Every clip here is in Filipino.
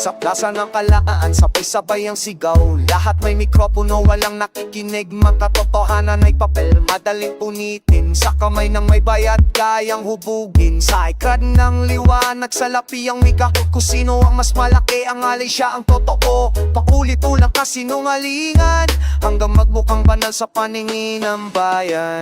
Sa plaza ng Kalaan, sabay-sabay ang sigaw. Lahat may mikropono, walang nakikinig. Magkatotohanan ay papel, madaling punitin. Sa kamay ng may bayad, kayang hubugin. Sa ikrad ng liwanag, sa lapi ang mika. Kung sino ang mas malaki, ang alay siya ang totoo. Pakulit-ulang kasinungalingan, hanggang magmukhang banal sa paningin ng bayan.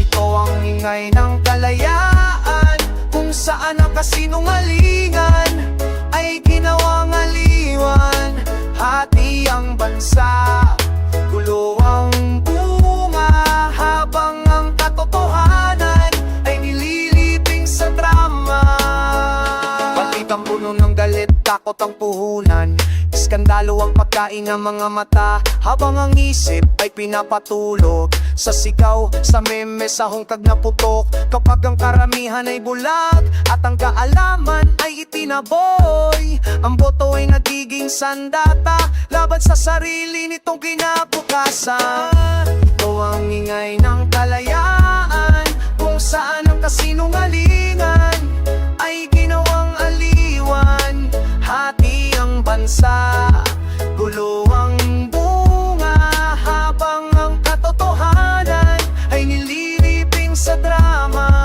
Ito ang ingay ng kalayaan, kung saan ang kasinungalingan ay ginawang aliwan. Hati ang bansa, gulo ang bunga, habang ang katotohanan ay nililibing sa drama. Palit ang puno ng galit, takot ang puhunan. Iskandalo ang pagkain ng mga mata, habang ang isip ay pinapatulog. Sa sigaw, sa meme, sa hungkag na putok. Kapag ang karamihan ay bulag at ang kaalaman ay itinaboy, ang boto ay nagiging sandata laban sa sarili nitong kinabukasan. Ito ang ingay ng kalayaan, kung saan ang kasinungalingan ay ginawang aliwan. Hati ang bansa, gulo ang bunga, habang ang katotohanan ay nililibing sa drama.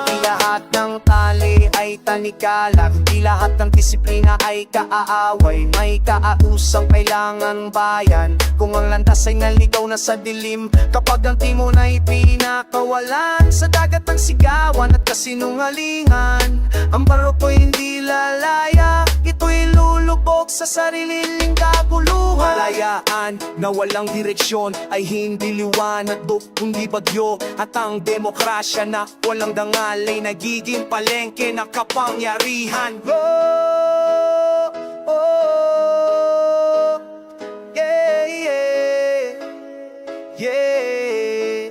Hindi lahat ng tali ay tanikala, hindi lahat ng disiplina ay kaaaway. May kaausang kailangan bayan, kung ang landas ay naligaw na sa dilim. Kapag ang timon ay pinakawalan, sa dagat ng sigawan at kasinungalingan, ang baroko hindi lalaya, ito'y lulubog sa sariling kaguluhan. Malayaan na walang direksyon ay hindi liwanag, kundi bagyo. At ang demokrasya na walang dangal ay nagiging palengke ng kapangyarihan. Oh, oh, yeah, yeah, yeah.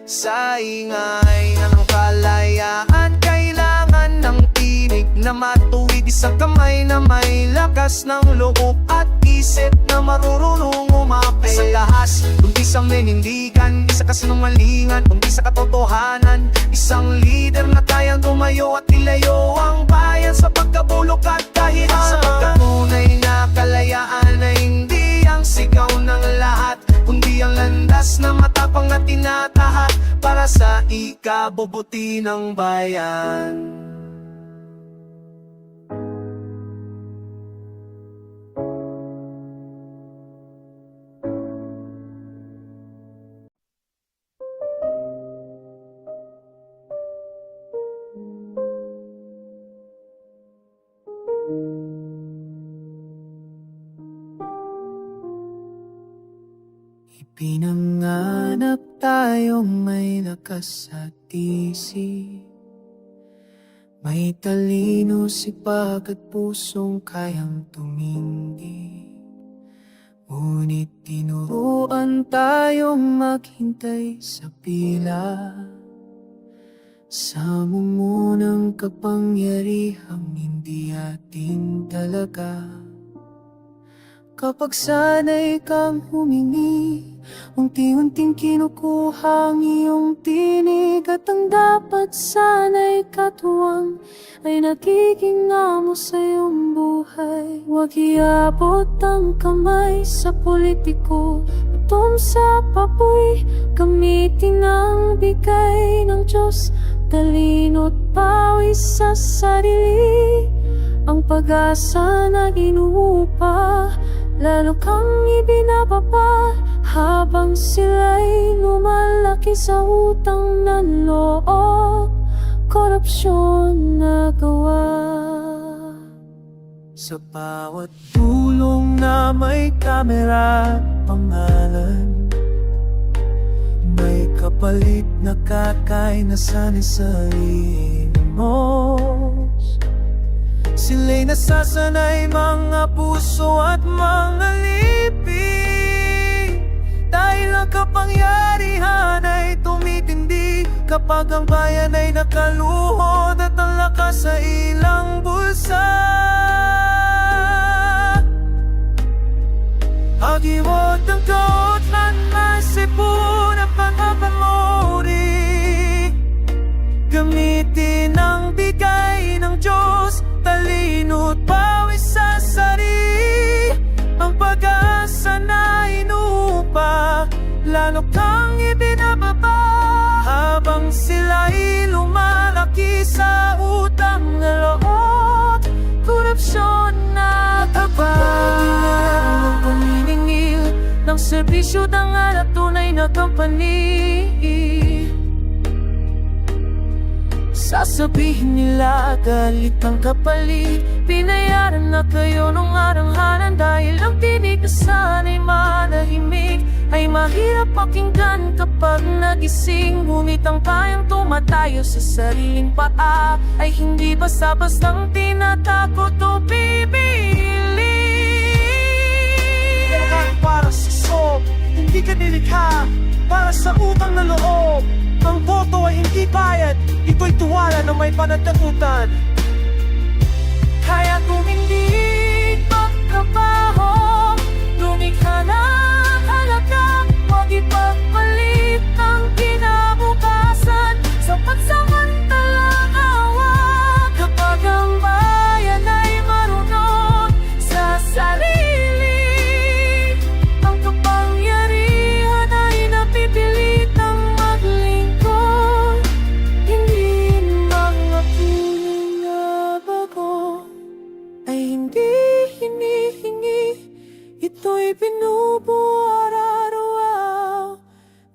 Sa ingay ng kalayaan, kailangan ng tinig na matuwid. Isang kamay na may lakas ng loob at isip na marurunong umapit. Isang lahas, kundi sa menindigan. Isa kasinungalingan, kundi sa katotohanan. Isang leader na kayang tumayo at ilayo ang bayan sa pagkabulok at kahiran. Sa pagkatunay na kalayaan ay hindi ang sigaw ng lahat, kundi ang landas na matapang na tinatahat para sa ikabubuti ng bayan. Pinanganap tayong may lakas at isip, may talino, sipag at pusong kayang tumindi. Ngunit tinuruan tayong maghintay sa pila, sa mumunang kapangyarihang hindi atin talaga. Kapag sanay kang humingi, unti-unting kinukuha ang iyong tinig, at ang dapat sana'y katuwang ay nagiging amo sa iyong buhay. Huwag iabot ang kamay sa politiko, gutom sa papoy, gamitin ang bigay ng Diyos, talino't pawis sa sarili. Ang pag-asa na inuupa, lalo kang ibinababa, habang sila'y lumalaki sa utang ng loob, korupsyon na gawa. Sa bawat tulong na may kamera at pangalan, may kapalit na kakain na sanay-sariin mo. Sila'y nasasanay mga puso at mga lipi, dahil ang kapangyarihan ay tumitindi kapag ang bayan ay nakaluhod at ang lakas sa ilang bulsa. Agiwot ang kaotlan na sipon at pangapamori, gamitin ang bigay ng Diyos, talino't pawis sa lalo kang ibinababa. Habang sila'y lumalaki sa utang na loob, korupsyon na tabang, paniningil ng serbisyo dangal at tunay na company. Sasabihin nila galit ang kapalit, pinayaran na kayo nung aranghanan. Dahil ang tinig na sana'y manahimik ay mahirap pakinggan kapag nagising. Ngunit ang kayang tumatayo sa sariling paa ay hindi basta-bastang tinatakot o pipili. Para sa sob, hindi ka nilikha para sa utang na loob. Ang boto ay hindi bayad, ito'y tuwala na may panatakutan. Kaya kung hindi magtrabaho, lumikha ng halaga, huwag ipagpalit ng kinabukasan sa pansamantalang awa. Kapag ang bayan ay marunong sa sarili, ang kapangyarihan ay napipilit ng maglingkod. Hindi mga piling na bago ay hindi hinihingi, ito'y binubuo araw-araw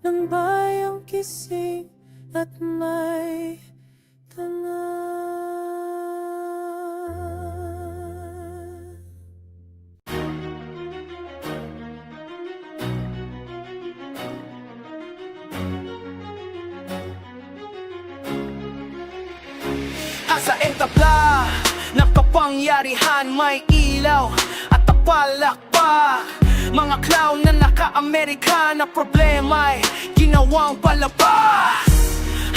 ng bayang kising at may tangan. Sa entabla ng kapangyarihan may ilaw at tapalakpak. Mga clown na naka-Amerika na problema ay ginawang palabas.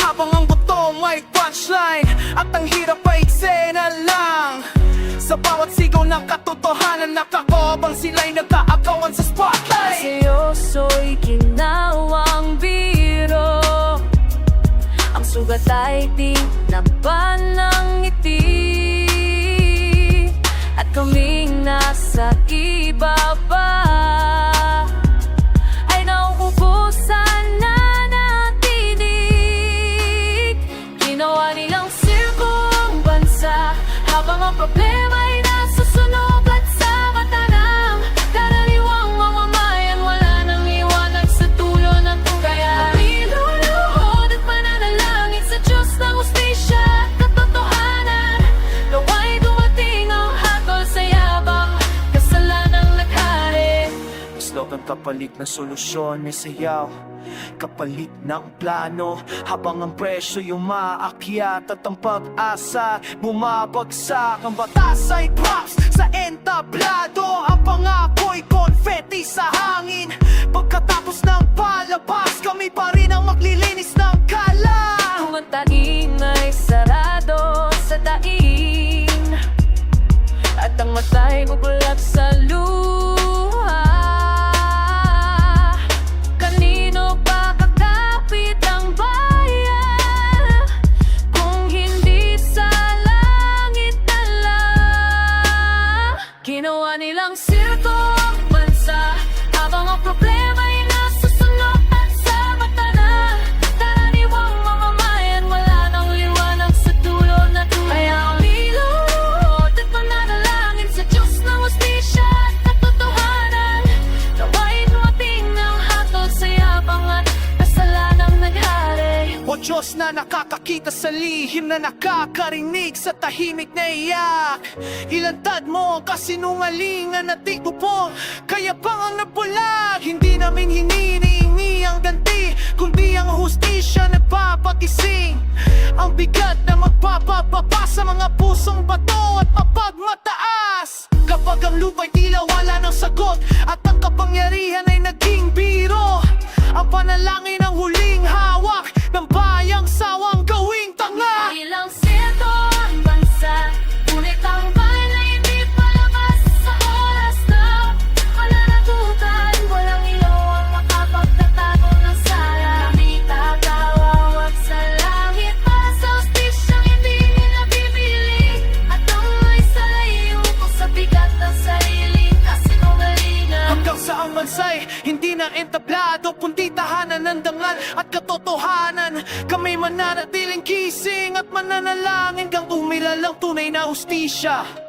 Habang ang buto may punchline at ang hirap ay eksena lang. Sa bawat sigaw ng katotohanan nakakobang sila'y nagkaagawan sa spotlight. Seryoso'y ginawang biro, ang sugat ay tinaban ng ngiti, at kaming nasa ibaba ay nauubusan na ng tinig. Ginawa nilang sirko ang bansa habang ang problema ay nasusunog at sa mata ng karaniwang mamamayan. Wala nang iwanag sa tulo ng kaya niluluhod at mananalangin sa Diyos ng hustisya at katotohanan. Nawa'y dumating ang hatol sa yabang, kasalanang naghari. Gusto kang kapalit na solusyon, may sayaw, kapalit ng plano. Habang ang presyo yung maakyat at ang pag-asa bumabagsak. Ang batas ay props sa entablado, ang pangako'y confetti sa hangin. Pagkatapos ng palabas, kami pa rin ang maglilinis ng kalat. Kung ang taing ay sarado sa daing, at ang mata'y bubulag sa luha, kanino pa kakapit ang bayan kung hindi sa langit na lang? Ginawa nilang sirko ang bansa habang ang problema ay nasusunog at sa mata ng karaniwang mamamayan. Wala nang liwanag sa dulo na tunay. Kaya ang niluluhod at mananalangin sa Diyos ng hustisya at katotohanan. Nawa'y dumating ng hatol sa yabang at kasalanang naghari. O Diyos na nakakakita sa lihim, na nakakarinig sa tahimik na iyak. Ilantad mo ang kasinungalingan at tigpo, kaya bang ang nabulag? Hindi namin hinihingi ang ganti, kundi ang hustisya nagpapagising. Ang bigat na magpapababa sa mga pusong bato at mapagmataas. Kapag ang lupa'y tila wala ng sagot at ang kapangyarihan ay naging biro, ang panalangin ang huling hawak ng bayang sawang gawing tanga. Ilang sirko ang bansa, ngunit ang bayan ay hindi palabas sa oras na mananagutan. Walang ilaw ang makapagtatago ng sala. Kami tatawag sa langit para sa hustisyang hindi nabibili, at ang may salayo kung sa bigat ng sariling kasinungalingan. Hanggang sa ang bansa'y hindi na mga entablado, kundi tahanan ng dangal at katotohanan. Kami mananatiling kising at mananalangin hanggang umilalang tunay na hustisya.